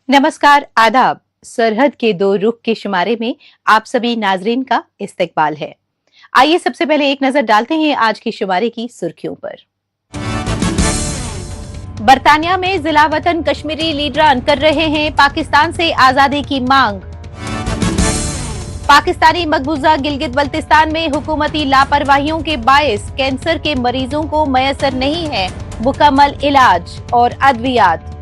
नमस्कार, आदाब। सरहद के दो रुख के शुमारे में आप सभी नाजरीन का इस्तकबाल है। आइए सबसे पहले एक नजर डालते हैं आज की शुमारे की सुर्खियों पर। बरतानिया में जिला वतन कश्मीरी लीडरान कर रहे हैं पाकिस्तान से आजादी की मांग। पाकिस्तानी मकबूजा गिलगित बल्तिस्तान में हुकूमती लापरवाहियों के बायस कैंसर के मरीजों को मयसर नहीं है मुकम्मल इलाज और अद्वियात।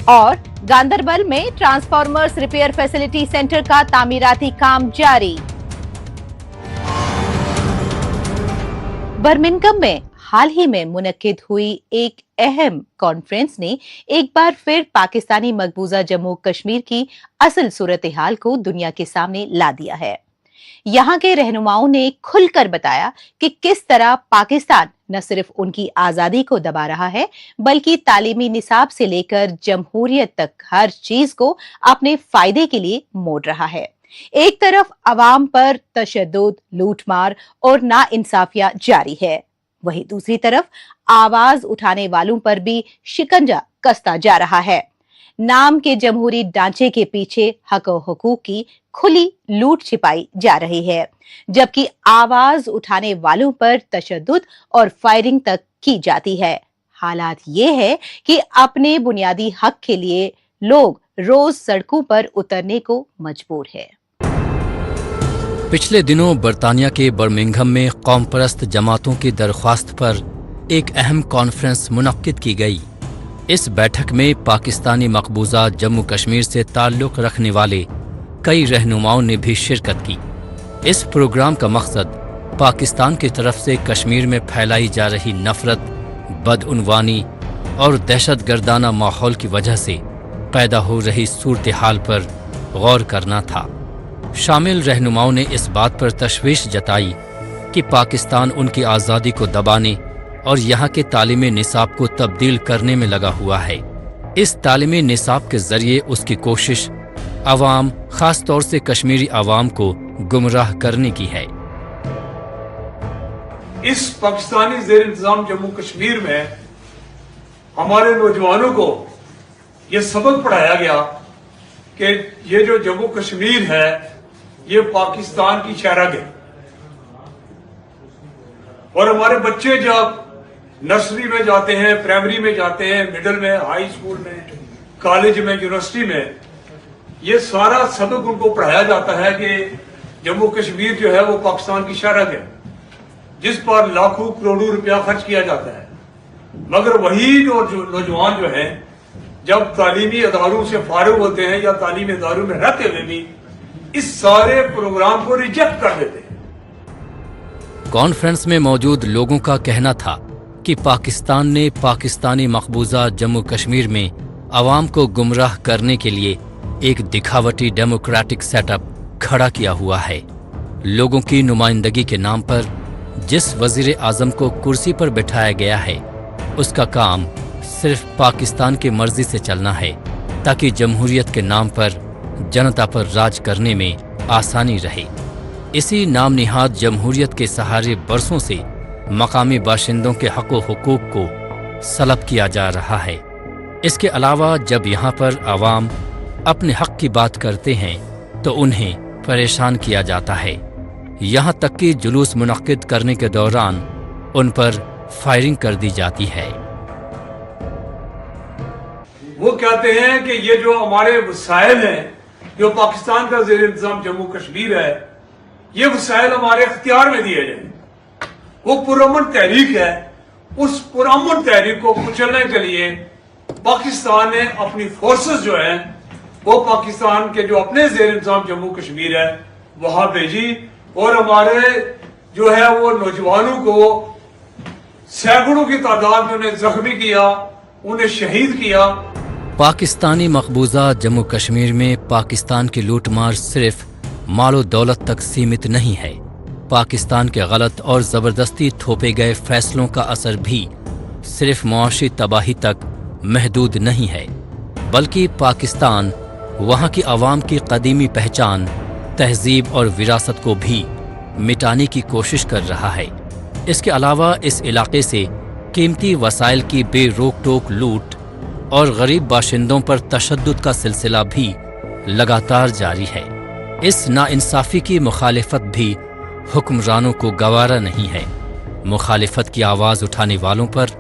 और गांदरबल में ट्रांसफार्मर्स रिपेयर फैसिलिटी सेंटर का तामीराती काम जारी। बर्मिंघम में हाल ही में मुनक्किद हुई एक अहम कॉन्फ्रेंस ने एक बार फिर पाकिस्तानी मकबूजा जम्मू कश्मीर की असल सूरत हाल को दुनिया के सामने ला दिया है। यहाँ के रहनुमाओं ने खुलकर बताया कि किस तरह पाकिस्तान न सिर्फ उनकी आजादी को दबा रहा है बल्कि तालीमी निसाब से लेकर जमहूरियत तक हर चीज को अपने फायदे के लिए मोड़ रहा है। एक तरफ अवाम पर तशद्दुद, लूटमार और नाइंसाफियां जारी है, वहीं दूसरी तरफ आवाज उठाने वालों पर भी शिकंजा कसता जा रहा है। नाम के जमहूरी ढांचे के पीछे हक और हुकूक की खुली लूट छिपाई जा रही है, जबकि आवाज उठाने वालों पर तशद्दुद और फायरिंग तक की जाती है। हालात ये है कि अपने बुनियादी हक के लिए लोग रोज सड़कों पर उतरने को मजबूर है। पिछले दिनों बरतानिया के बर्मिंघम में कौम परस्त जमातों की दरख्वास्त पर एक अहम कॉन्फ्रेंस मुनक्किद की गई। इस बैठक में पाकिस्तानी मकबूजा जम्मू कश्मीर से ताल्लुक़ रखने वाले कई रहनुमाओं ने भी शिरकत की। इस प्रोग्राम का मकसद पाकिस्तान की तरफ से कश्मीर में फैलाई जा रही नफरत, बदउनवानी और दहशतगर्दाना माहौल की वजह से पैदा हो रही सूरत हाल पर गौर करना था। शामिल रहनुमाओं ने इस बात पर तशवीश जताई कि पाकिस्तान उनकी आज़ादी को दबाने और यहाँ के तालीमी निसाब को तब्दील करने में लगा हुआ है। इस तालीमी निसाब के जरिए उसकी कोशिश अवाम, खास तौर से कश्मीरी अवाम को गुमराह करने की है। इस पाकिस्तानी ज़ेर इंतजाम जम्मू कश्मीर में हमारे नौजवानों को ये सबक पढ़ाया गया कि ये जो जम्मू कश्मीर है ये पाकिस्तान की शहरग है, और हमारे बच्चे जब नर्सरी में जाते हैं, प्राइमरी में जाते हैं, मिडिल में, हाई स्कूल में, कॉलेज में, यूनिवर्सिटी में, ये सारा सबक उनको पढ़ाया जाता है कि जम्मू कश्मीर जो है वो पाकिस्तान की शहरग है, जिस पर लाखों करोड़ों रुपया खर्च किया जाता है। मगर वही नौजवान जो है जब तालीमी अदारों से फारिग होते हैं या तालीमी अदारों में रहते हुए भी इस सारे प्रोग्राम को रिजेक्ट कर देते हैं। कॉन्फ्रेंस में मौजूद लोगों का कहना था कि पाकिस्तान ने पाकिस्तानी मकबूजा जम्मू कश्मीर में अवाम को गुमराह करने के लिए एक दिखावटी डेमोक्रेटिक सेटअप खड़ा किया हुआ है। लोगों की नुमाइंदगी के नाम पर जिस वजीर आजम को कुर्सी पर बिठाया गया है उसका काम सिर्फ पाकिस्तान की मर्जी से चलना है ताकि जमहूरियत के नाम पर जनता पर राज करने में आसानी रहे। इसी नाम निहाद जमहूरियत के सहारे बरसों से मकामी बाशिंदों के हक व हुकूक को सलब किया जा रहा है। इसके अलावा जब यहाँ पर अवाम अपने हक की बात करते हैं तो उन्हें परेशान किया जाता है। यहाँ तक कि जुलूस मुनक्किद करने के दौरान उन पर फायरिंग कर दी जाती है। वो कहते हैं कि ये जो हमारे वसाइल हैं, जो पाकिस्तान का ज़ेर इंतजाम जम्मू कश्मीर है, ये वसाइल हमारे इख्तियार में दिए जाए। वो पुरअमन तहरीक है, उस पुरअमन तहरीक को कुचलने के लिए पाकिस्तान ने अपनी फोर्सेस जो हैं वो पाकिस्तान के जो अपने ज़ेर इंतजाम जम्मू कश्मीर है वहां भेजी, और हमारे जो है वो नौजवानों को सैकड़ों की तादाद में उन्हें जख्मी किया, उन्हें शहीद किया। पाकिस्तानी मकबूजा जम्मू कश्मीर में पाकिस्तान की लूटमार सिर्फ मालो दौलत तक सीमित नहीं है। पाकिस्तान के गलत और ज़बरदस्ती थोपे गए फैसलों का असर भी सिर्फ मुआशी तबाही तक महदूद नहीं है, बल्कि पाकिस्तान वहाँ की आवाम की कदीमी पहचान, तहजीब और विरासत को भी मिटाने की कोशिश कर रहा है। इसके अलावा इस इलाके से कीमती वसाइल की बेरोक टोक लूट اور غریب باشندوں پر تشدد کا سلسلہ بھی لگاتار جاری ہے۔ اس ناانصافی کی مخالفت بھی حکمرانوں کو گوارا نہیں ہے۔ مخالفت کی آواز اٹھانے والوں پر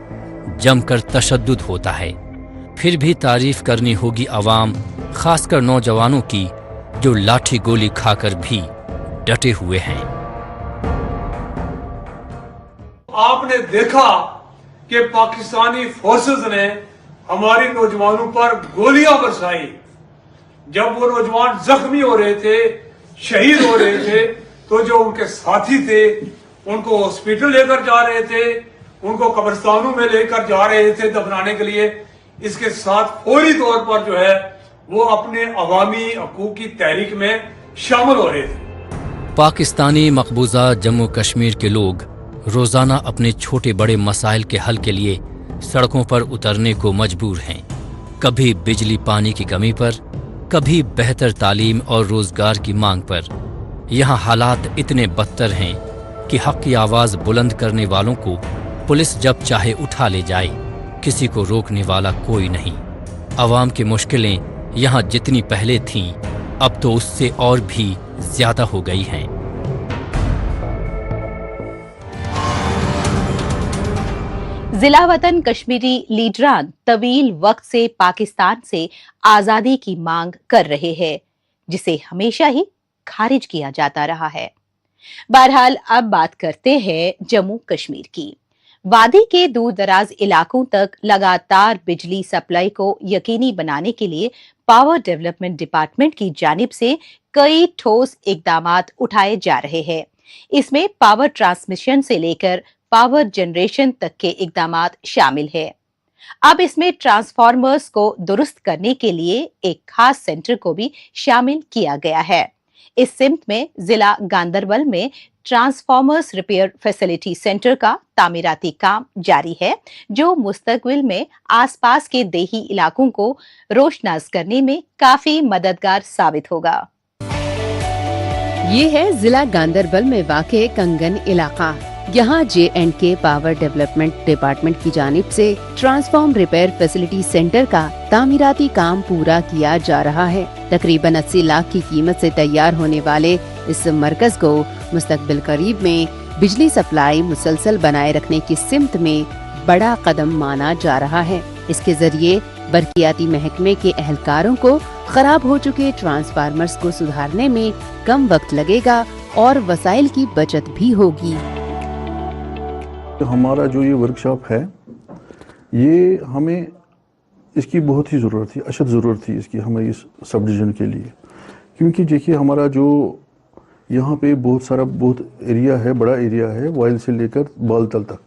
جم کر تشدد ہوتا ہے۔ پھر بھی تعریف کرنی ہوگی عوام، خاص کر نوجوانوں کی، جو لاٹھی گولی کھا کر بھی ڈٹے ہوئے ہیں۔ آپ نے دیکھا کہ پاکستانی فورسز نے ہمارے نوجوانوں پر گولیاں برسائی۔ جب وہ نوجوان زخمی ہو رہے تھے، شہید ہو رہے تھے، تو جو ان کے ساتھی تھے ان کو ہاسپٹل لے کر جا رہے تھے، ان کو قبرستانوں میں لے کر جا رہے تھے دفنانے کے لیے۔ اس کے ساتھ فوری طور پر جو ہے وہ اپنے عوامی حقوق کی تحریک میں شامل ہو رہے تھے۔ پاکستانی مقبوضہ جموں کشمیر کے لوگ روزانہ اپنے چھوٹے بڑے مسائل کے حل کے لیے سڑکوں پر اترنے کو مجبور ہیں۔ کبھی بجلی پانی کی کمی پر، کبھی بہتر تعلیم اور روزگار کی مانگ پر۔ یہاں حالات اتنے بدتر ہیں کہ حق کی آواز بلند کرنے والوں کو پولیس جب چاہے اٹھا لے جائے، کسی کو روکنے والا کوئی نہیں۔ عوام کی مشکلیں یہاں جتنی پہلے تھیں، اب تو اس سے اور بھی زیادہ ہو گئی ہیں۔ ضلع وطن کشمیری لیڈران طویل وقت سے پاکستان سے آزادی کی مانگ کر رہے ہیں، جسے ہمیشہ ہی خارج کیا جاتا رہا ہے۔ بہرحال اب بات کرتے ہیں جموں کشمیر کی۔ وادی کے دور دراز علاقوں تک لگاتار بجلی سپلائی کو یقینی بنانے کے لیے پاور ڈیولپمنٹ ڈپارٹمنٹ کی جانب سے کئی ٹھوس اقدامات اٹھائے جا رہے ہیں۔ اس میں پاور ٹرانسمیشن سے لے کر پاور جنریشن تک کے اقدامات شامل ہیں۔ اب اس میں ٹرانسفارمرز کو درست کرنے کے لیے ایک خاص سینٹر کو بھی شامل کیا گیا ہے۔ اس سمت میں ضلع گاندربل میں ٹرانسفارمرز ریپیئر فیسلٹی سینٹر کا تعمیراتی کام جاری ہے، جو مستقبل میں آس پاس کے دیہی علاقوں کو روشناس کرنے میں کافی مددگار ثابت ہوگا۔ یہ ہے ضلع گاندربل میں واقع کنگن علاقہ۔ یہاں J&K پاور ڈیولپمنٹ ڈپارٹمنٹ کی جانب سے ٹرانسفارم ریپیئر فیسلٹی سینٹر کا تعمیراتی کام پورا کیا جا رہا ہے۔ تقریباً 80 لاکھ کی قیمت سے تیار ہونے والے اس مرکز کو مستقبل قریب میں بجلی سپلائی مسلسل بنائے رکھنے کی سمت میں بڑا قدم مانا جا رہا ہے۔ اس کے ذریعے برقیاتی محکمے کے اہلکاروں کو خراب ہو چکے ٹرانسفارمرز کو سدھارنے میں کم وقت لگے گا اور وسائل کی بچت بھی ہوگی۔ ہمارا جو یہ ورکشاپ ہے، یہ ہمیں اس کی بہت ہی ضرورت تھی، اشد ضرورت تھی اس کی ہمیں اس سب ڈویژن کے لیے، کیونکہ دیکھیے ہمارا جو یہاں پہ بہت ایریا ہے، بڑا ایریا ہے، وائل سے لے کر بال تل تک۔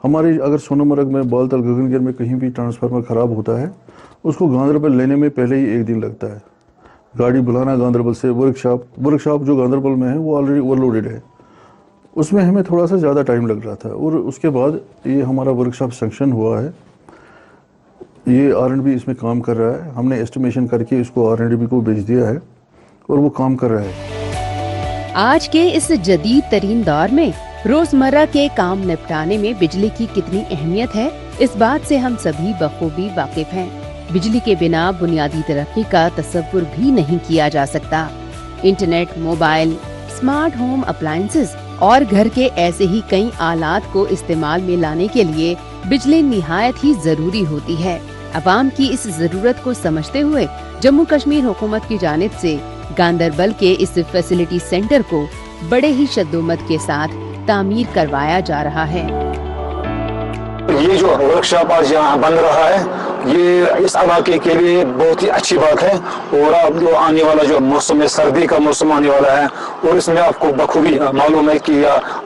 ہمارے اگر سونامرگ میں بال تل گگن گیر میں کہیں بھی ٹرانسفارمر خراب ہوتا ہے، اس کو گاندربل لینے میں پہلے ہی 1 دن لگتا ہے۔ گاڑی بلانا گاندربل سے، ورکشاپ جو گاندربل میں ہے وہ آلریڈی اوور لوڈیڈ ہے، اس میں ہمیں تھوڑا سا زیادہ ٹائم لگ رہا تھا۔ اور اس کے بعد یہ ہمارا ورکشاپ سینکشن ہوا ہے، یہ R&B اس میں کام کر رہا ہے۔ ہم نے ایسٹیمیشن کر کے اس کو R&B کو بھیج دیا ہے اور وہ کام کر رہا ہے۔ آج کے اس جدید ترین دور میں روزمرہ کے کام نپٹانے میں بجلی کی کتنی اہمیت ہے، اس بات سے ہم سبھی بخوبی واقف ہیں۔ بجلی کے بنا بنیادی ترقی کا تصور بھی نہیں کیا جا سکتا۔ Internet, mobile, smart home appliances اور گھر کے ایسے ہی کئی آلات کو استعمال میں لانے کے لیے بجلی نہایت ہی ضروری ہوتی ہے۔ عوام کی اس ضرورت کو سمجھتے ہوئے جموں کشمیر حکومت کی جانب سے گاندربل کے اس فیسلٹی سینٹر کو بڑے ہی شدت کے ساتھ تعمیر کروایا جا رہا ہے۔ یہ جو ورکشاپ آج یہاں بن رہا ہے، یہ اس علاقے کے لیے بہت ہی اچھی بات ہے۔ اور اب جو آنے والا جو موسم ہے، سردی کا موسم آنے والا ہے، اور اس میں آپ کو بخوبی معلوم ہے کہ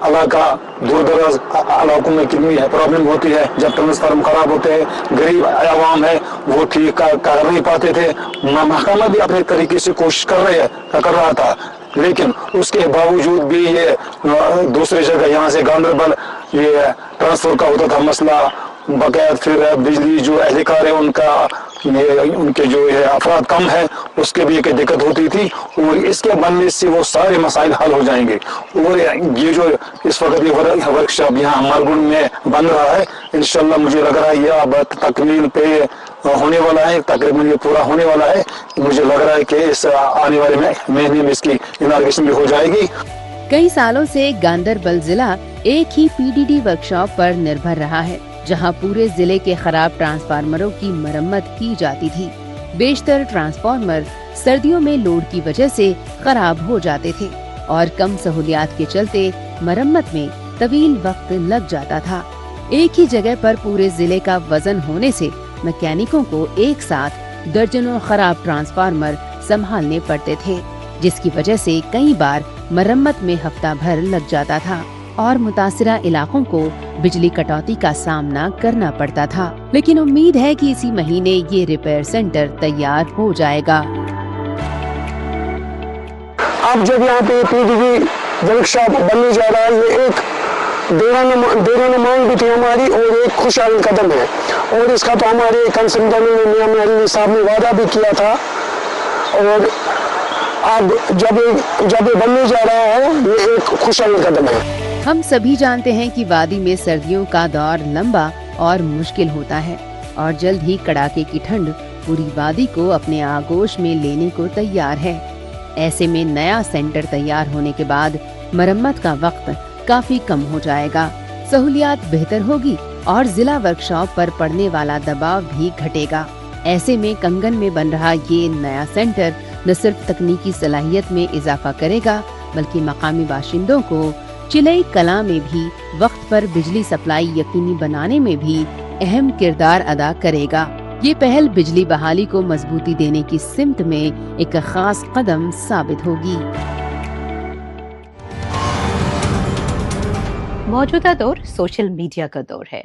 علاقہ دور دراز علاقوں میں کتنی پرابلم ہوتی ہے۔ جب ٹرانسفارم خراب ہوتے ہیں، غریب عوام ہے وہ ٹھیک کر نہیں پاتے تھے۔ محکمہ بھی اپنے طریقے سے کوشش کر رہا تھا، لیکن اس کے باوجود بھی یہ دوسری جگہ یہاں سے گاندربل یہ ٹرانسفر کا ہوتا تھا مسئلہ، بقید پھر بجلی جو اہلکار ہے ان کے جو افراد کم ہے، اس کے بھی ایک دقت ہوتی تھی، اور اس کے بننے سے وہ سارے مسائل حل ہو جائیں گے۔ اور یہ جو اس وقت یہ ورکشاپ یہاں مارگن میں بن رہا ہے، انشاءاللہ مجھے لگ رہا ہے یہ اب تکمیل پہ होने वाला है, तकरीबन ये पूरा होने वाला है। मुझे लग रहा है कि इस आने वाले महीने में इसकी इनाग्रेशन भी हो जाएगी। कई सालों से गांदरबल जिला एक ही पीडीडी वर्कशॉप पर निर्भर रहा है, जहां पूरे जिले के खराब ट्रांसफार्मरों की मरम्मत की जाती थी। बेशतर ट्रांसफार्मर सर्दियों में लोड की वजह से खराब हो जाते थे और कम सहूलियात के चलते मरम्मत में तवील वक्त लग जाता था। एक ही जगह पर पूरे जिले का वजन होने से मैकेनिकों को एक साथ दर्जनों खराब ट्रांसफार्मर संभालने पड़ते थे, जिसकी वजह से कई बार मरम्मत में हफ्ता भर लग जाता था और मुतासिरा इलाकों को बिजली कटौती का सामना करना पड़ता था। लेकिन उम्मीद है कि इसी महीने ये रिपेयर सेंटर तैयार हो जाएगा। अब जब यहाँ पे पीडीडी वर्कशॉप बनने जा रहा है, ये एक देरान मांग भी थी हमारी और एक खुशहाल कदम है। और इसका तो हमारे कंसर्न गवर्नर साहब ने वादा भी किया था। और अब जब ये बनने जा रहा है, ये एक खुशहाल कदम है। हम सभी जानते हैं कि वादी में सर्दियों का दौर लंबा और मुश्किल होता है और जल्द ही कड़ाके की ठंड पूरी वादी को अपने आगोश में लेने को तैयार है। ऐसे में नया सेंटर तैयार होने के बाद मरम्मत का वक्त काफी कम हो जाएगा, सहूलियात बेहतर होगी और जिला वर्कशॉप पर पड़ने वाला दबाव भी घटेगा। ऐसे में कंगन में बन रहा ये नया सेंटर न सिर्फ तकनीकी सलाहियत में इजाफा करेगा, बल्कि मकामी बाशिंदों को चिलई कलां में भी वक्त पर बिजली सप्लाई यकीनी बनाने में भी अहम किरदार अदा करेगा। ये पहल बिजली बहाली को मजबूती देने की सिमत में एक खास कदम साबित होगी। मौजूदा दौर सोशल मीडिया का दौर है।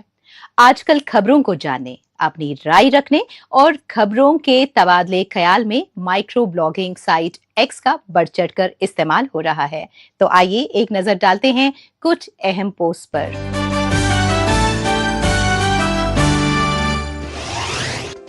आजकल खबरों को जानने, अपनी राय रखने और खबरों के तबादले ख्याल में माइक्रो ब्लॉगिंग साइट एक्स का बढ़ चढ़कर इस्तेमाल हो रहा है। तो आइए एक नजर डालते हैं कुछ अहम पोस्ट पर।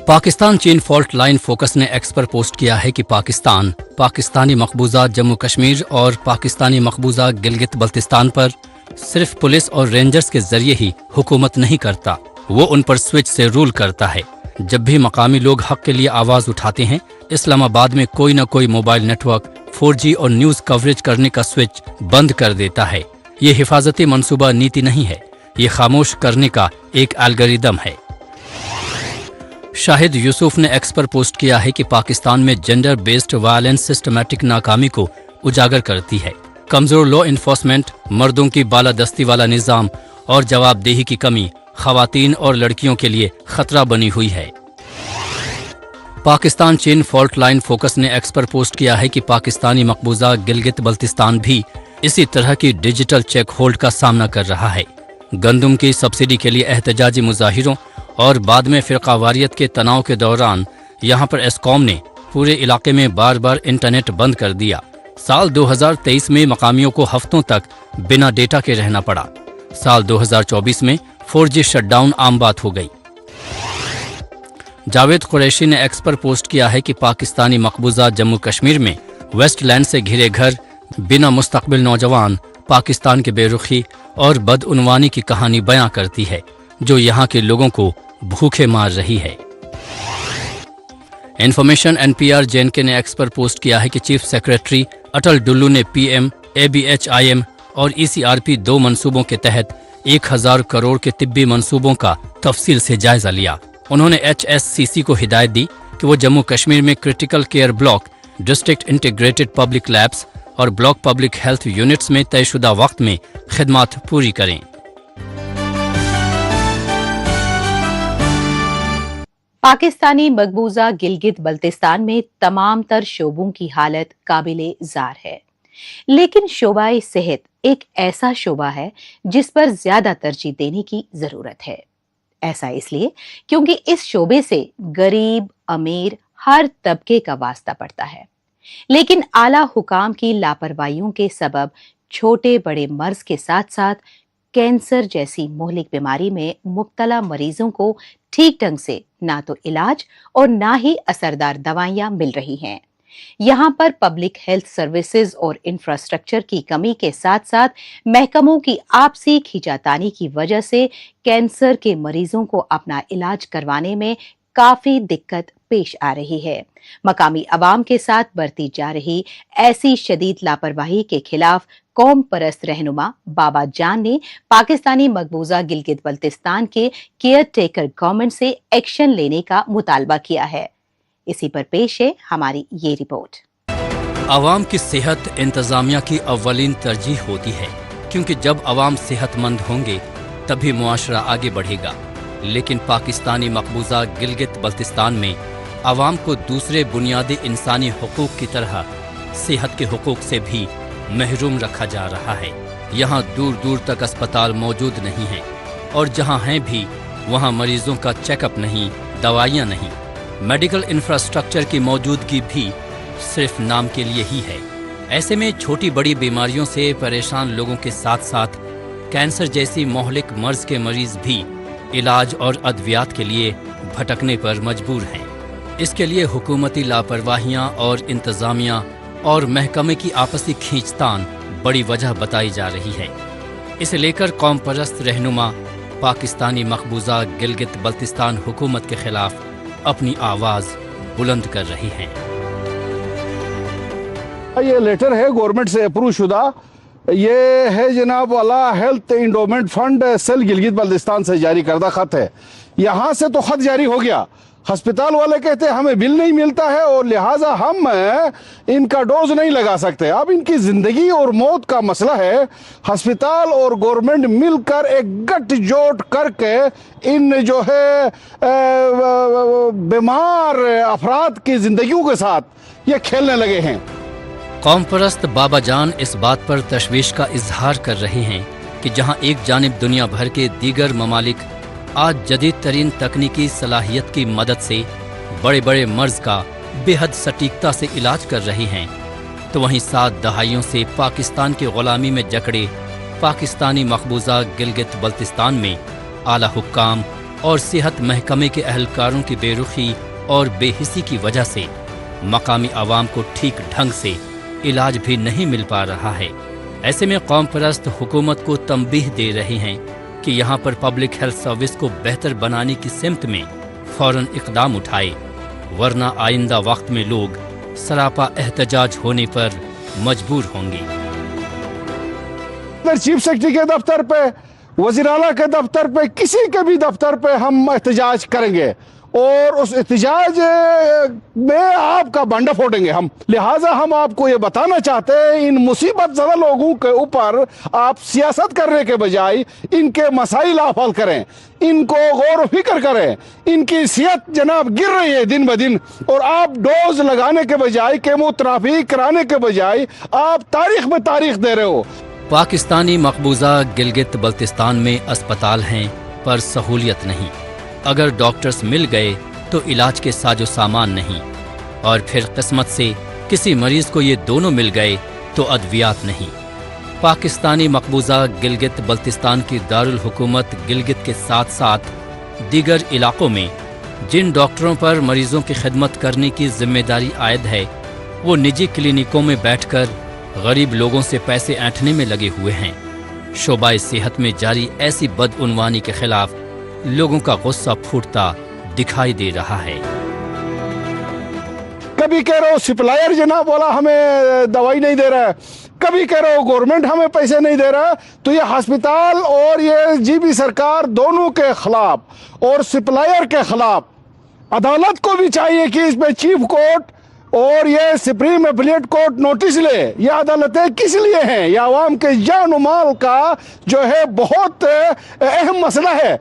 पाकिस्तान चीन फॉल्ट लाइन फोकस ने एक्स पर पोस्ट किया है कि पाकिस्तान पाकिस्तानी मकबूजा जम्मू कश्मीर और पाकिस्तानी मकबूजा गिलगित बल्तिस्तान पर सिर्फ पुलिस और रेंजर्स के जरिए ही हुकूमत नहीं करता, वो उन पर स्विच से रूल करता है। जब भी मकामी लोग हक के लिए आवाज उठाते हैं, इस्लामाबाद में कोई न कोई मोबाइल नेटवर्क 4G और न्यूज कवरेज करने का स्विच बंद कर देता है। ये हिफाजती मंसूबा नीति नहीं है, ये खामोश करने का एक एल्गोरिदम है। शाहिद यूसुफ ने एक्स पर पोस्ट किया है कि पाकिस्तान में जेंडर बेस्ड वायलेंस सिस्टमैटिक नाकामी को उजागर करती है। कमजोर लॉ इन्फोर्समेंट, मर्दों की बालादस्ती वाला निजाम और जवाबदेही की कमी खवातीन और लड़कियों के लिए खतरा बनी हुई है। पाकिस्तान चीन फॉल्ट लाइन फोकस ने एक्स पर पोस्ट किया है कि पाकिस्तानी मकबूजा गिलगित बल्तिस्तान भी इसी तरह की डिजिटल चेक होल्ड का सामना कर रहा है। गंदम की सब्सिडी के लिए एहतजाजी मुजाहिरों और बाद में फिरकावारियत के तनाव के दौरान यहाँ पर एस्कॉम ने पूरे इलाके में बार बार इंटरनेट बंद कर दिया। साल 2023 में मकामियों को हफ्तों तक बिना डेटा के रहना पड़ा। साल 2024 में 4G शटडाउन आम बात हो गई। जावेद कुरैशी ने एक्स पर पोस्ट किया है कि पाकिस्तानी मकबूजा जम्मू कश्मीर में वेस्टलैंड से घिरे घर, बिना मुस्तकबिल नौजवान, पाकिस्तान के बेरुखी और बदउनवानी की कहानी बयां करती है, जो यहाँ के लोगों को भूखे मार रही है। इन्फॉर्मेशन NPR JNK ने एक्स पर पोस्ट किया है कि चीफ सेक्रेटरी अटल डुल्लू ने PM, ABHIM और ECRP 2 मंसूबों के तहत 1000 करोड़ के तिब्बी मंसूबों का तफसील से जायजा लिया। उन्होंने HSCC को हिदायत दी कि वो जम्मू कश्मीर में critical care block, district integrated public labs और ब्लॉक पब्लिक हेल्थ यूनिट्स में तयशुदा वक्त में खिदमत पूरी करें। पाकिस्तानी मकबूजा गिलगित बल्तिस्तान में तमाम तर शोबों की हालत काबिले जार है, लेकिन शोबाए सेहत एक ऐसा शोबा है जिस पर ज्यादा तरजीह देने की जरूरत है। ऐसा इसलिए क्योंकि इस शोबे से गरीब अमीर हर तबके का वास्ता पड़ता है, लेकिन आला हुकाम की लापरवाहियों के सबब छोटे बड़े मर्ज के साथ साथ कैंसर जैसी मोहलिक बीमारी में मुब्तला मरीजों को ठीक ढंग से ना तो इलाज और ना ही असरदार दवाइयां मिल रही हैं। यहाँ पर पब्लिक हेल्थ सर्विसेज और इंफ्रास्ट्रक्चर की कमी के साथ साथ महकमों की आपसी खींचातानी की वजह से कैंसर के मरीजों को अपना इलाज करवाने में काफी दिक्कत पेश आ रही है। मकामी अवाम के साथ बरती जा रही ऐसी शदीद लापरवाही के खिलाफ कौम परस्त रहनुमा बाबा जान ने पाकिस्तानी मकबूजा गिलगित बल्तिस्तान के केयर टेकर गवर्नमेंट से एक्शन लेने का मुतालबा किया है। इसी पर पेश है हमारी ये रिपोर्ट। आवाम की सेहत इंतजामिया की अव्वलीन तरजीह होती है, क्योंकि जब अवाम सेहतमंद होंगे तभी मुआशरा आगे बढ़ेगा। लेकिन पाकिस्तानी मकबूजा गिलगित बल्तिस्तान में आवाम को दूसरे बुनियादी इंसानी हुकूक की तरह सेहत के हुकूक से भी महरूम रखा जा रहा है। यहाँ दूर दूर तक अस्पताल मौजूद नहीं हैं, और जहाँ हैं भी वहाँ मरीजों का चेकअप नहीं, दवाइयाँ नहीं। मेडिकल इंफ्रास्ट्रक्चर की मौजूदगी भी सिर्फ नाम के लिए ही है। ऐसे में छोटी बड़ी बीमारियों से परेशान लोगों के साथ साथ कैंसर जैसी मोहलिक मर्ज के मरीज भी इलाज और अद्वियात के लिए भटकने पर मजबूर हैं। इसके लिए हुकूमती लापरवाहियां और इंतजामिया और महकमे की आपसी खींचतान बड़ी वजह बताई जा रही है। इसे लेकर कौम परस्त रहनुमा पाकिस्तानी मकबूजा गिलगित बल्तिस्तान हुकूमत के खिलाफ अपनी आवाज़ बुलंद कर रही हैं। ये लेटर है गवर्नमेंट से अप्रूव शुदा, ये है जनाब वाला health endowment fund cell Gilgit Baltistan से जारी करदा खत है। यहाँ से तो खत जारी हो गया, अस्पताल वाले कहते हैं हमें बिल नहीं मिलता है और लिहाजा हम इनका डोज नहीं लगा सकते। अब इनकी जिंदगी और मौत का मसला है। अस्पताल और गवर्नमेंट मिलकर एक गठजोड़ करके इन जो है बीमार अफराद की जिंदगियों के साथ ये खेलने लगे हैं। कौम परस्त बाबा जान इस बात पर तशवीश का इजहार कर रहे हैं कि जहां एक जानिब दुनिया भर के दीगर ममालिक आज जदीद तरीन तकनीकी सलाहियत की मदद से बड़े बड़े मर्ज का बेहद सटीकता से इलाज कर रहे हैं, तो वहीं 7 दहाइयों से पाकिस्तान की गुलामी में जकड़े पाकिस्तानी मकबूजा गिलगित बल्तिस्तान में आला हुक्काम और सेहत महकमे के अहलकारों की बेरुखी और बेहिसी की वजह से मकामी आवाम को ठीक ढंग से इलाज भी नहीं मिल पा रहा है। ऐसे में कौम परस्त हुकूमत को तंबीह दे रहे हैं कि यहाँ पर पब्लिक हेल्थ सर्विस को बेहतर बनाने की सिमत में फौरन इकदाम उठाए, वरना आइंदा वक्त में लोग सरापा एहतजाज होने पर मजबूर होंगे। चीफ सेक्रेटरी के दफ्तर पे, वज़ीर आला के दफ्तर पे, किसी के भी दफ्तर पे हम एहतजाज करेंगे और उस एहतजाज में आपका बंडा फोड़ेंगे हम। लिहाजा हम आपको ये बताना चाहते हैं, इन मुसीबत ज़दा लोगों के ऊपर आप सियासत करने के बजाय इनके मसाइल आप हल करें, इनको गौर फिक्र करें। इनकी सेहत जनाब गिर रही है दिन ब दिन, और आप डोज लगाने के बजाय, केमोथेरेपी कराने के बजाय आप तारीख में तारीख दे रहे हो। पाकिस्तानी मकबूजा गिलगित बल्तिस्तान में अस्पताल हैं पर सहूलियत नहीं। अगर डॉक्टर्स मिल गए तो इलाज के साजो सामान नहीं, और फिर किस्मत से किसी मरीज को ये दोनों मिल गए तो अद्वियात नहीं। पाकिस्तानी मकबूजा गिलगित बल्तिस्तान की दारुल हुकूमत गिलगित के साथ साथ दीगर इलाकों में जिन डॉक्टरों पर मरीजों की खिदमत करने की जिम्मेदारी आयद है, वो निजी क्लिनिकों में बैठकर गरीब लोगों से पैसे ऐंठने में लगे हुए हैं। शोबाए सेहत में जारी ऐसी बदउनवानी के खिलाफ लोगों का गुस्सा फूटता दिखाई दे रहा है। कभी कह रहे हो सप्लायर जनाब वाला हमें दवाई नहीं दे रहा है, कभी कह रहे हो गवर्नमेंट हमें पैसे नहीं दे रहा है। तो ये अस्पताल और ये जीबी सरकार दोनों के खिलाफ और सप्लायर के खिलाफ अदालत को भी चाहिए कि इसमें चीफ कोर्ट और ये सुप्रीम अपीलेट कोर्ट नोटिस ले। ये अदालतें किस लिए हैं? ये आवाम के जान माल का जो है बहुत अहम मसला है।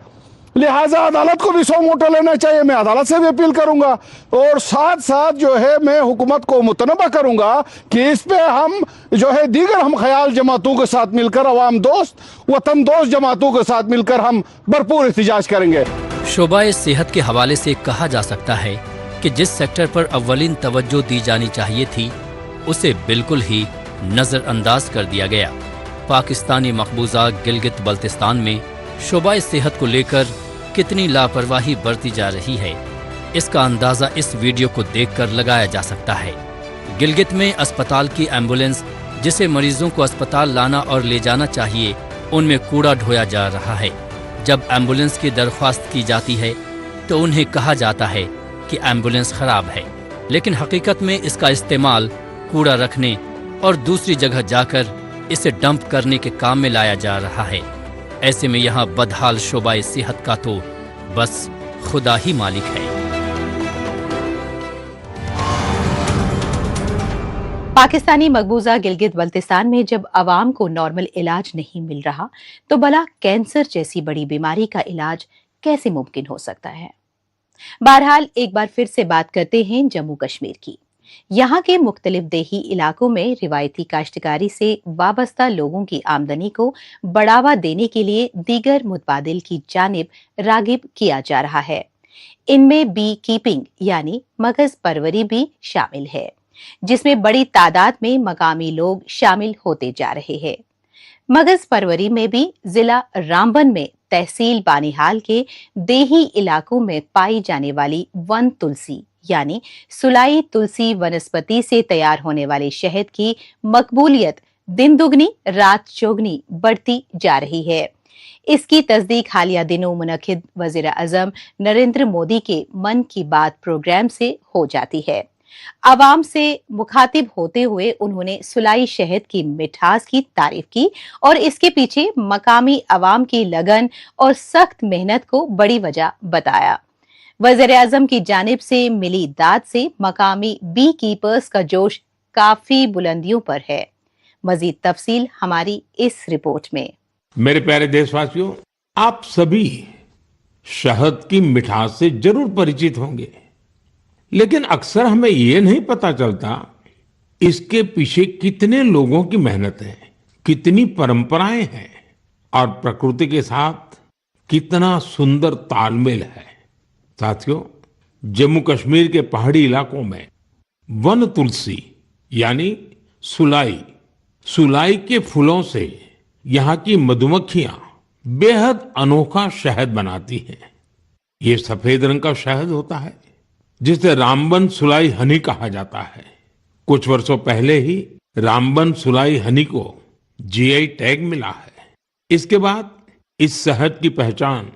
लिहाजा अदालत को भी सौ मोटा लेना चाहिए। मैं अदालत से भी अपील करूंगा, और साथ साथ जो है मैं हुकूमत को मुतनबा करूंगा कि इस पे हम जो है दीगर हम ख्याल जमातों के साथ मिलकर, अवाम दोस्त वतन दोस्त जमातों के साथ मिलकर हम भरपूर एहतजाज करेंगे। शोबाए सेहत के हवाले से कहा जा सकता है कि जिस सेक्टर पर अव्वलीन तवज्जो दी जानी चाहिए थी, उसे बिल्कुल ही नजरअंदाज कर दिया गया। पाकिस्तानी मकबूजा गिलगित बल्तिस्तान में शोबाए सेहत को लेकर कितनी लापरवाही बरती जा रही है, इसका अंदाजा इस वीडियो को देखकर लगाया जा सकता है। गिलगित में अस्पताल की एम्बुलेंस जिसे मरीजों को अस्पताल लाना और ले जाना चाहिए, उनमें कूड़ा ढोया जा रहा है। जब एम्बुलेंस की दरख्वास्त की जाती है तो उन्हें कहा जाता है कि एम्बुलेंस खराब है, लेकिन हकीकत में इसका इस्तेमाल कूड़ा रखने और दूसरी जगह जाकर इसे डंप करने के काम में लाया जा रहा है। ऐसे में यहाँ बदहाल शोबाए सेहत का तो बस खुदा ही मालिक है। पाकिस्तानी मकबूजा गिलगित बल्तिस्तान में जब अवाम को नॉर्मल इलाज नहीं मिल रहा तो भला कैंसर जैसी बड़ी बीमारी का इलाज कैसे मुमकिन हो सकता है। बहरहाल एक बार फिर से बात करते हैं जम्मू कश्मीर की। यहाँ के मुख्तलिफ देही इलाकों में रिवायती काश्तकारी से वाबस्ता लोगों की आमदनी को बढ़ावा देने के लिए दीगर मुतबादिल की जानिब रागिब किया जा रहा है। इनमें बी कीपिंग यानी मगज परवरी भी शामिल है, जिसमें बड़ी तादाद में मकामी लोग शामिल होते जा रहे हैं। मगज परवरी में भी जिला रामबन में तहसील बानिहाल के देही इलाकों में पाई जाने वाली वन तुलसी यानी सुलाई तुलसी वनस्पति से तैयार होने वाले शहद की मकबूलियत दिन दुगनी रात चौगनी बढ़ती जा रही है। इसकी तस्दीक हालिया दिनों मुनक्किद वज़ीर आज़म नरेंद्र मोदी के मन की बात प्रोग्राम से हो जाती है। आवाम से मुखातिब होते हुए उन्होंने सुलाई शहद की मिठास की तारीफ की और इसके पीछे मकामी आवाम की लगन और सख्त मेहनत को बड़ी वजह बताया। वज़ीर आज़म की जानिब से मिली दाद से मकामी बी कीपर्स का जोश काफी बुलंदियों पर है। मजीद तफसील हमारी इस रिपोर्ट में। मेरे प्यारे देशवासियों, आप सभी शहद की मिठास से जरूर परिचित होंगे, लेकिन अक्सर हमें ये नहीं पता चलता इसके पीछे कितने लोगों की मेहनत है, कितनी परंपराएं हैं और प्रकृति के साथ कितना सुंदर तालमेल है। साथियों, जम्मू कश्मीर के पहाड़ी इलाकों में वन तुलसी यानी सुलाई के फूलों से यहाँ की मधुमक्खियां बेहद अनोखा शहद बनाती हैं। ये सफेद रंग का शहद होता है जिसे रामबन सुलाई हनी कहा जाता है। कुछ वर्षों पहले ही रामबन सुलाई हनी को जीआई टैग मिला है। इसके बाद इस शहद की पहचान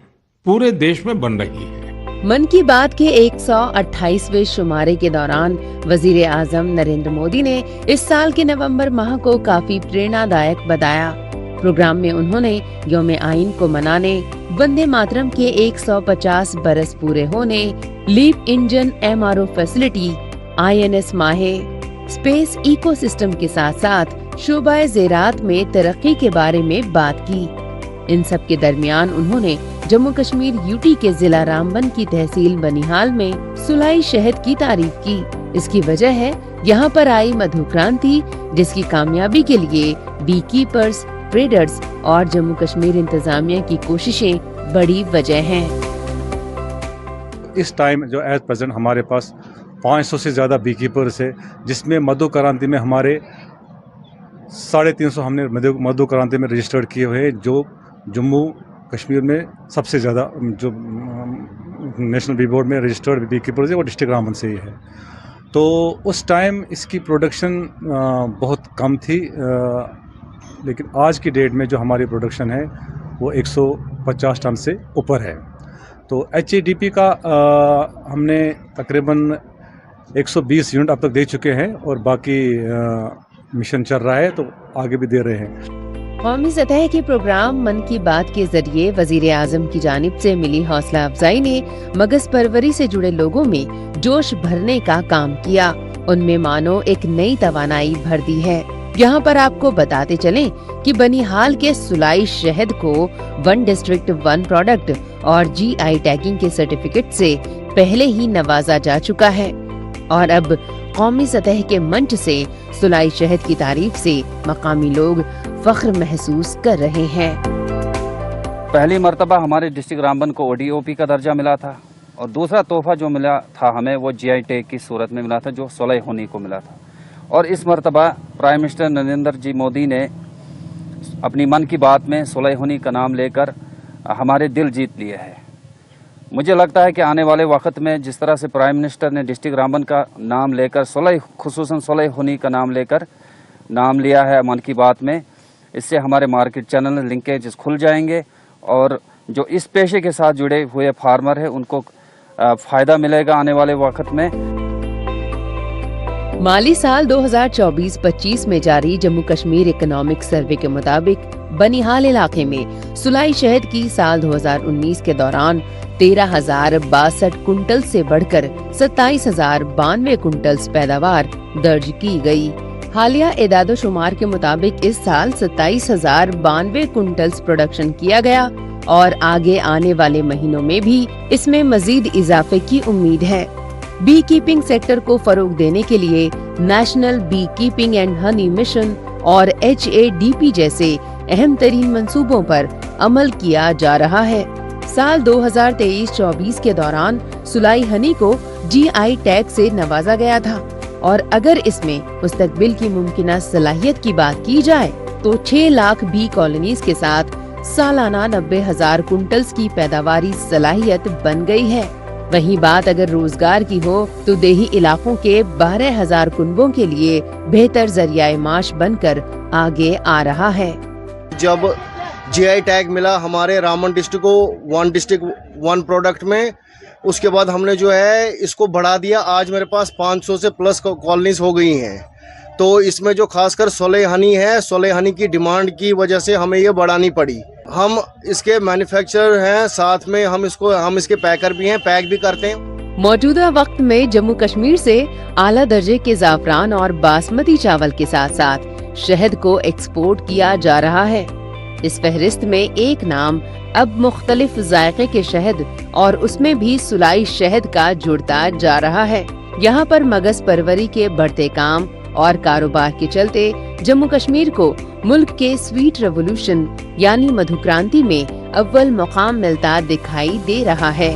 पूरे देश में बन रही है। मन की बात के 128वें शुमारे के दौरान वजीर आजम नरेंद्र मोदी ने इस साल के नवंबर माह को काफी प्रेरणादायक बताया। प्रोग्राम में उन्होंने यौम आइन को मनाने, वंदे मातरम के 150 बरस पूरे होने, leap engine MRO facility, INS Mahe, space ecosystem के साथ साथ शोबाए ज़राअत में तरक्की के बारे में बात की। इन सब के दरमियान उन्होंने जम्मू कश्मीर यूटी के जिला रामबन की तहसील बनिहाल में सुलाई शहद की तारीफ की। इसकी वजह है यहाँ पर आई मधु क्रांति, जिसकी कामयाबी के लिए बी कीपर्स, ट्रेडर्स और जम्मू कश्मीर इंतजामिया की कोशिशें बड़ी वजह हैं। इस टाइम जो एज प्रेजेंट हमारे पास 500 से ज़्यादा बी कीपर्स है, जिसमें मधु क्रांति में हमारे 350 हमने मधु क्रांति में रजिस्टर्ड किए हुए हैं, जो जम्मू कश्मीर में सबसे ज़्यादा जो नेशनल बी बोर्ड में रजिस्टर्ड बी कीपर्स है वो डिस्ट्रिक्ट रामबन से ही है। तो उस टाइम इसकी प्रोडक्शन बहुत कम थी, लेकिन आज की डेट में जो हमारी प्रोडक्शन है वो 150 टन से ऊपर है। तो HADP का हमने तकरीबन 120 यूनिट अब तक दे चुके हैं और बाकी मिशन चल रहा है, तो आगे भी दे रहे हैं। कौमी सतह के प्रोग्राम मन की बात के जरिए वजीर आजम की जानिब से मिली हौसला अफजाई ने मगज परवरी से जुड़े लोगों में जोश भरने का काम किया। उनमें मानो एक नई तवानाई भर दी है। यहाँ पर आपको बताते चलें कि बनिहाल के सुलाई शहद को वन डिस्ट्रिक्ट वन प्रोडक्ट और GI टैगिंग के सर्टिफिकेट से पहले ही नवाजा जा चुका है और अब कौमी सतह के मंच से सुलाई शहद की तारीफ से मकामी लोग फख्र महसूस कर रहे हैं। पहली मर्तबा हमारे डिस्ट्रिक्ट रामबन को ODOP का दर्जा मिला था और दूसरा तोहफा जो मिला था हमें वो GI टैग की सूरत में मिला था, जो सुलाई होनी को मिला था। और इस मर्तबा प्राइम मिनिस्टर नरेंद्र जी मोदी ने अपनी मन की बात में सुलाई होनी का नाम लेकर हमारे दिल जीत लिए है। मुझे लगता है कि आने वाले वक्त में जिस तरह से प्राइम मिनिस्टर ने डिस्ट्रिक्ट रामबन का नाम लेकर खुसूसन सुलाई होनी का नाम लेकर नाम लिया है मन की बात में, इससे हमारे मार्केट चैनल लिंकेज खुल जाएंगे और जो इस पेशे के साथ जुड़े हुए फार्मर हैं उनको फ़ायदा मिलेगा आने वाले वक्त में। माली साल 2024-25 में जारी जम्मू कश्मीर इकोनॉमिक सर्वे के मुताबिक बनिहाल इलाके में सुलाई शहद की साल 2019 के दौरान 13,062 कुंटल से बढ़कर 27,092 कुंटल्स पैदावार दर्ज की गई। हालिया एदादो शुमार के मुताबिक इस साल 27,092 कुंटल्स प्रोडक्शन किया गया और आगे आने वाले महीनों में भी इसमें मजीद इजाफे की उम्मीद है। बी कीपिंग सेक्टर को फरोग देने के लिए national bee keeping and honey mission और HADP जैसे अहम तरीन मंसूबों पर अमल किया जा रहा है। साल 2023-24 के दौरान सुलाई हनी को GI टैग से नवाजा गया था और अगर इसमें मुस्तकबिल की मुमकिना सलाहियत की बात की जाए तो 6 लाख बी कॉलोनीज के साथ सालाना 90,000 कुंटल्स की पैदावारी सलाहियत बन गई है। वहीं बात अगर रोजगार की हो तो देही इलाकों के 12,000 कुनबों के लिए बेहतर जरिया माश बनकर आगे आ रहा है। जब GI टैग मिला हमारे रामबन डिस्ट्रिक्ट को, 1 डिस्ट्रिक्ट 1 प्रोडक्ट में, उसके बाद हमने जो है इसको बढ़ा दिया। आज मेरे पास 500 से प्लस कॉलोनीज हो गई हैं। तो इसमें जो खासकर सोले हनी है, सोले हनी की डिमांड की वजह से हमें ये बढ़ानी पड़ी। हम इसके मैन्युफैक्चरर हैं, साथ में हम इसके पैकर भी हैं, पैक भी करते हैं। मौजूदा वक्त में जम्मू कश्मीर से आला दर्जे के जाफरान और बासमती चावल के साथ साथ शहद को एक्सपोर्ट किया जा रहा है। इस फहरिस्त में एक नाम अब मुख्तलिफ जायके के शहद और उसमें भी सुलाई शहद का जुड़ता जा रहा है। यहाँ पर मगज परवरी के बढ़ते काम और कारोबार के चलते जम्मू कश्मीर को मुल्क के स्वीट रेवोल्यूशन यानी मधु क्रांति में अव्वल मुकाम मिलता दिखाई दे रहा है।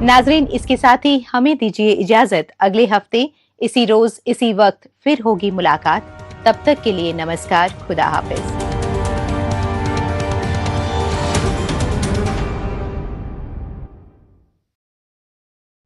नाजरीन, इसके साथ ही हमें दीजिए इजाजत। अगले हफ्ते इसी रोज इसी वक्त फिर होगी मुलाकात। तब तक के लिए नमस्कार, खुदा हाफिज।